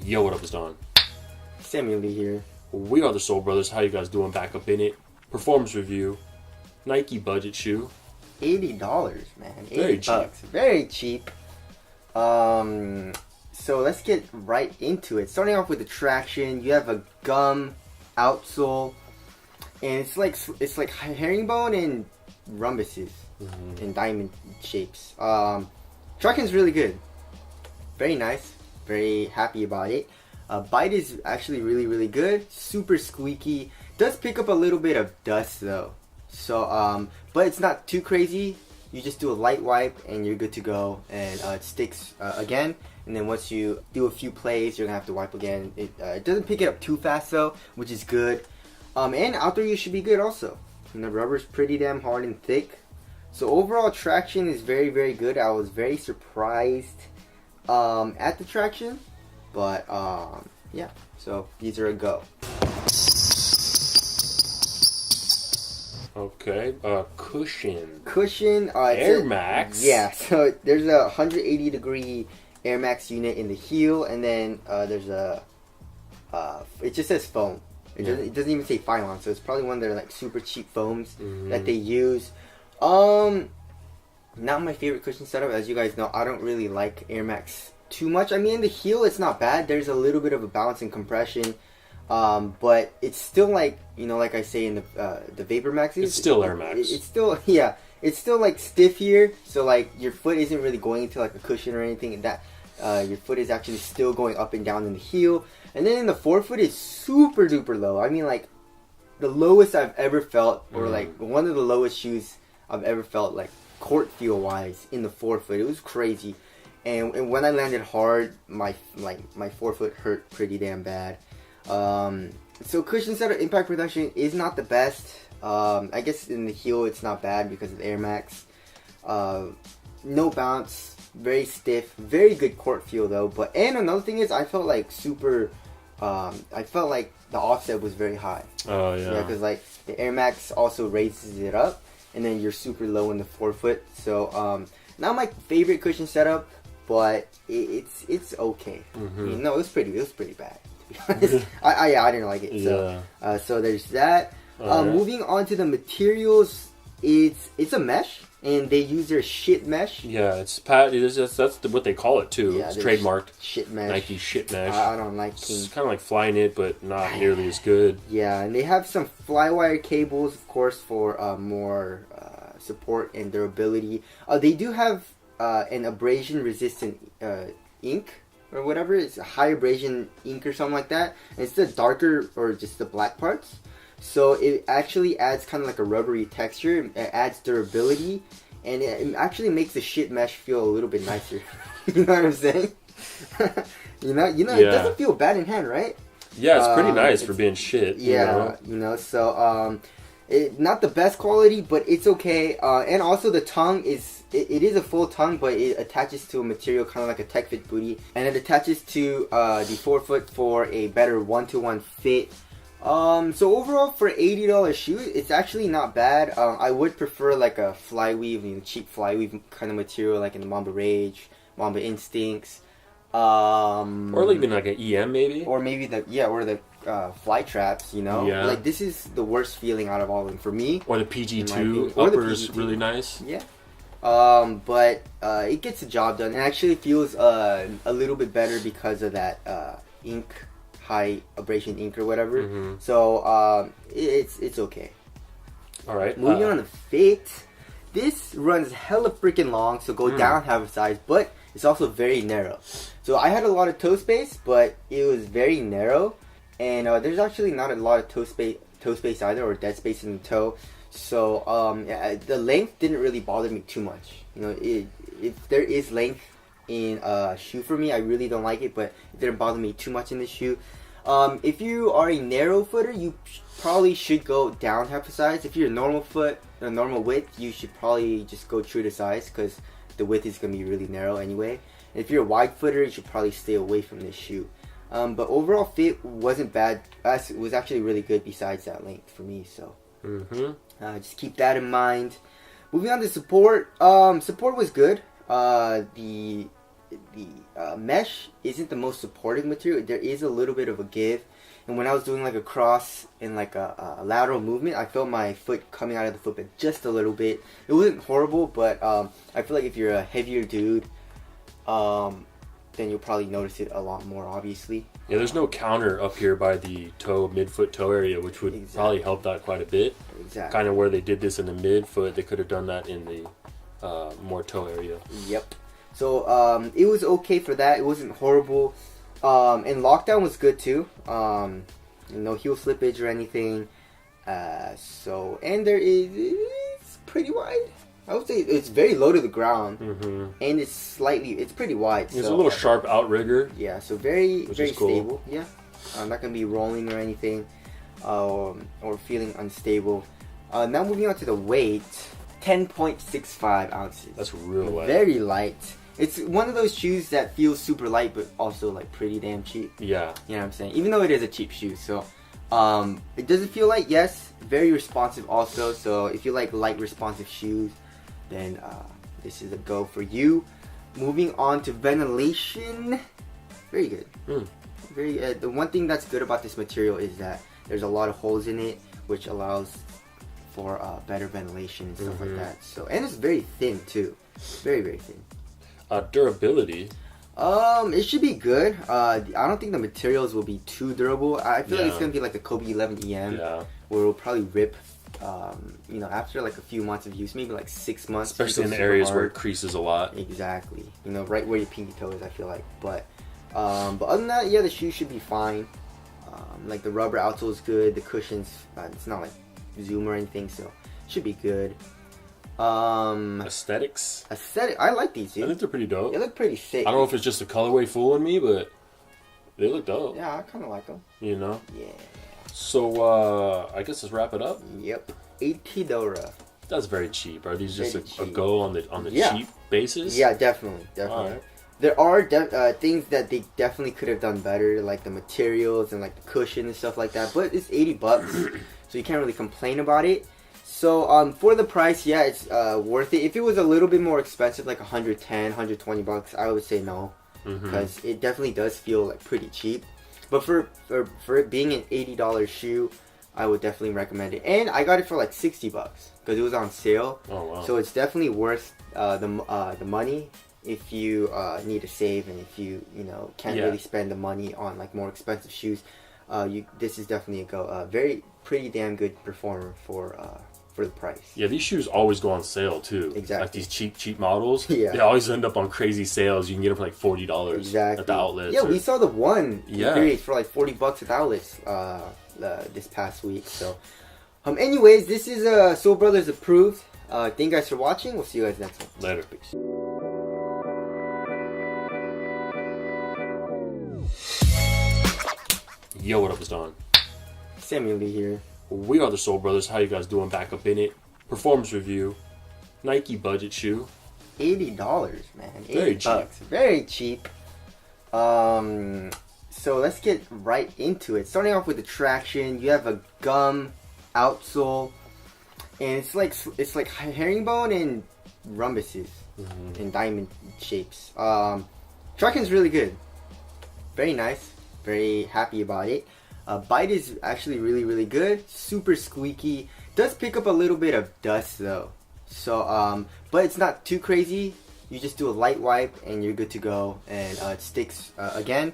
Yo, what up, it's Don. Samuel Lee here. We are the Soul Brothers. How you guys doing? Back up in it. Performance review. Nike budget shoe. $80, man. Very $80. Very cheap. So let's get right into it. Starting off with the traction, you have a gum outsole, and it's like herringbone and rhombuses and diamond shapes. Traction's really good. Very nice. Very happy about it. Bite is actually really good. Super squeaky. Does pick up a little bit of dust though. So but it's not too crazy. You just do a light wipe and you're good to go, and it sticks again. And then once you do a few plays, you're gonna have to wipe again. It doesn't pick it up too fast though, which is good. And outdoor use should be good also. And the rubber's pretty damn hard and thick. So overall traction is very good. I was very surprised at the traction, but yeah. So these are a go. Okay, cushion. Air Max. Yeah, so there's a 180 degree Air Max unit in the heel, and then there's a it just says foam. It doesn't even say Phylon, so it's probably one of their like super cheap foams that they use. Not my favorite cushion setup. As you guys know, I don't really like Air Max too much. I mean, in the heel it's not bad. There's a little bit of a balance and compression. But it's still like, you know, like I say in the Vapor Maxes, it's still Air Max. It's still, yeah, it's still like stiff here. So like your foot isn't really going into like a cushion or anything. And that your foot is actually still going up and down in the heel. And then in the forefoot is super duper low. I mean, like the lowest I've ever felt, or like one of the lowest shoes I've ever felt, like court feel wise, in the forefoot. It was crazy. And when I landed hard, my forefoot hurt pretty damn bad. So cushion setup, impact protection is not the best. I guess in the heel it's not bad because of the Air Max. No bounce, very stiff, very good court feel though. And another thing is, I felt like I felt like the offset was very high. Oh yeah. Yeah, because like the Air Max also raises it up, and then you're super low in the forefoot. So not my favorite cushion setup, but it's okay. You know, it was pretty bad. I didn't like it. So yeah. So there's that. Moving on to the materials, it's a mesh, and they use their shit mesh. Yeah, that's what they call it too. Yeah, it's trademarked. Shit mesh. Nike shit mesh. I don't like it. It's kind of like flying it, but not nearly as good. Yeah, and they have some flywire cables, of course, for more support and durability. They do have an abrasion resistant ink, or whatever. It's a high abrasion ink or something like that. And it's the darker, or just the black parts. So it actually adds kind of like a rubbery texture. It adds durability, and it actually makes the shit mesh feel a little bit nicer. You know what I'm saying? you know, Yeah. It doesn't feel bad in hand, right? Yeah, it's pretty nice for being shit. Yeah, you know, so not the best quality, but it's okay. And also the tongue is, it is a full tongue, but it attaches to a material kind of like a Tech Fit booty, and it attaches to the forefoot for a better 1-to-1 fit. So overall, for an $80 shoe, it's actually not bad. I would prefer like a flyweave, cheap flyweave kind of material, like in the Mamba Rage, Mamba Instincts, or even like an EM maybe, or maybe the fly traps. You know, like this is the worst feeling out of all of them for me. Or the PG2 upper is really nice. Yeah. But it gets the job done. It actually feels a little bit better because of that ink. High abrasion ink or whatever. So it's okay. All right. Moving on to fit. This runs hella freaking long, so go down half a size, but it's also very narrow. So I had a lot of toe space, but it was very narrow, and there's actually not a lot of toe space either, or dead space in the toe. So the length didn't really bother me too much. You know, if there is length in a shoe for me, I really don't like it, but it didn't bother me too much in the shoe. If you are a narrow footer, you probably should go down half a size. If you're a normal foot, a normal width, you should probably just go true to size, because the width is going to be really narrow anyway. And if you're a wide footer, you should probably stay away from this shoe. But overall fit wasn't bad. It was actually really good besides that length for me. So just keep that in mind. Moving on to support. Support was good. The mesh isn't the most supportive material. There is a little bit of a give, and when I was doing like a cross and like a lateral movement, I felt my foot coming out of the footbed just a little bit. It wasn't horrible, but I feel like if you're a heavier dude, then you'll probably notice it a lot more, obviously. Yeah, there's no counter up here by the midfoot toe area, which would probably help that quite a bit. Exactly. Kind of where they did this in the midfoot, they could have done that in the more toe area. Yep. So it was okay for that. It wasn't horrible. And lockdown was good too. No heel slippage or anything. And there is, it's pretty wide. I would say it's very low to the ground, and it's pretty wide. It's a little sharp outrigger. Yeah, so very cool. stable. Yeah, I'm not gonna be rolling or anything, or feeling unstable. Now moving on to the weight, 10.65 ounces. That's real light. Very light. It's one of those shoes that feels super light, but also like pretty damn cheap. Yeah. You know what I'm saying? Even though it is a cheap shoe, so it doesn't feel light. Yes, very responsive also. So if you like light, responsive shoes, then this is a go for you. Moving on to ventilation, very good. Very. The one thing that's good about this material is that there's a lot of holes in it, which allows for better ventilation and stuff like that. So, and it's very thin too, very thin. Durability. It should be good. I don't think the materials will be too durable. I feel like it's gonna be like the Kobe 11 EM, where it'll probably rip. After like a few months of use, maybe like 6 months. Especially in the areas where it creases a lot. Exactly. Right where your pinky toe is, I feel like. But other than that, yeah, the shoe should be fine. Like the rubber outsole is good. The cushions, it's not like Zoom or anything, so it should be good. Aesthetics. I like these, dude. I think they're pretty dope. They look pretty sick. I don't know if it's just the colorway fooling me, but they look dope. Yeah, I kind of like them. You know? Yeah. So, I guess let's wrap it up. Yep. $80. That's very cheap. Are these just a cheap. go on the cheap basis? Yeah, definitely. Alright. There are things that they definitely could have done better, like the materials and like the cushion and stuff like that. But it's $80, so you can't really complain about it. So for the price, yeah, it's worth it. If it was a little bit more expensive, like $110, $120, I would say no, because it definitely does feel like pretty cheap. But for it being an $80 shoe, I would definitely recommend it. And I got it for like $60 because it was on sale. Oh wow! So it's definitely worth the money if you need to save, and if you can't really spend the money on like more expensive shoes. This is definitely a go. Pretty damn good performer for the price. Yeah, these shoes always go on sale too. Exactly. Like these cheap models. Yeah. They always end up on crazy sales. You can get them for like $40 exactly. at the outlets. Yeah, we saw the one Infuriate for like $40 at the outlets this past week. So, anyways, this is Soul Brothers approved. Thank you guys for watching. We'll see you guys next one. Later. Peace. Yo, what up, it's Don. Samuel Lee here. We are the Soul Brothers. How you guys doing? Back up in it. Performance review. Nike budget shoe. $80, man. Very $80. Very cheap. So let's get right into it. Starting off with the traction, you have a gum outsole, and it's like herringbone and rhombuses and diamond shapes. Traction's really good. Very nice. Very happy about it. Bite is actually really good. Super squeaky. Does pick up a little bit of dust though. So but it's not too crazy. You just do a light wipe and you're good to go, and it sticks again.